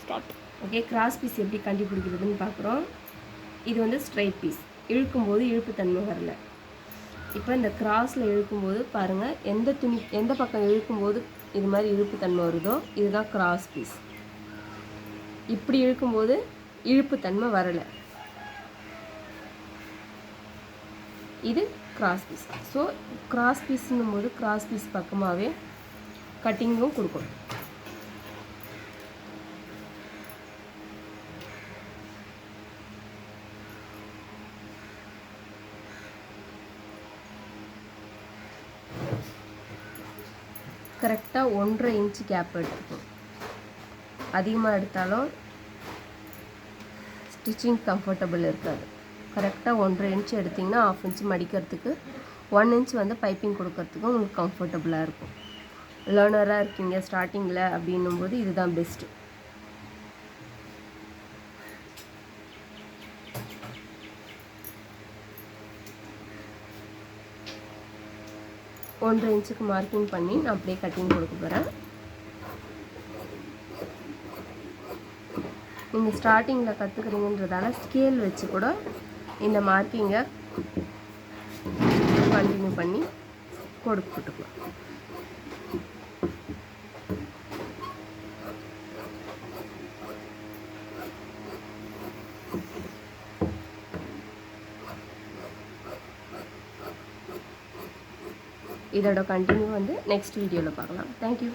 Start. Okay, cross piece எப்படி கண்டுபிடிக்கிறதுன்னு பார்க்குறோம். இது வந்து ஸ்ட்ரைட் பீஸ். இழுக்கும்போது இழுப்புத்தன்மை வரல. இப்போ இந்த கிராஸில் இழுக்கும்போது பாருங்கள், எந்த பக்கம் இழுக்கும்போது இது மாதிரி இழுப்புத்தன்மை வருதோ இதுதான் கிராஸ் பீஸ். இப்படி இழுக்கும்போது இழுப்புத்தன்மை வரலை, இது கிராஸ் பீஸ். ஸோ கிராஸ் பீஸ்னும் போது கிராஸ் பீஸ் பக்கமாகவே கட்டிங்கும் கொடுக்கணும். கரெக்டாக 1.5 இன்ச்சு கேப் எடுத்துக்கும். அதிகமாக எடுத்தாலும் ஸ்டிச்சிங் கம்ஃபர்டபுள் இருக்காது. கரெக்டாக 1.5 இன்ச்சு எடுத்திங்கன்னா 1/2 இன்ச்சு மடிக்கிறதுக்கு, 1 இன்ச் வந்து பைப்பிங் கொடுக்கறதுக்கு உங்களுக்கு கம்ஃபர்டபுளாக இருக்கும். லேர்னராக இருக்கீங்க ஸ்டார்டிங்கில் அப்படின்னும் போது இதுதான் பெஸ்ட்டு. ஒன்றரை இன்ச்சுக்கு மார்க்கிங் பண்ணி நான் அப்படியே கட்டிங் கொடுக்க போகிறேன். நீங்கள் ஸ்டார்டிங்கில் கற்றுக்குறீங்கன்றதால ஸ்கேல் வச்சு கூட இந்த மார்க்கிங்கை கண்டினியூ பண்ணி கொடுத்துக்கலாம். இதோட கண்டினியூ வந்து நெக்ஸ்ட் வீடியோவில் பார்க்கலாம். தேங்க்யூ.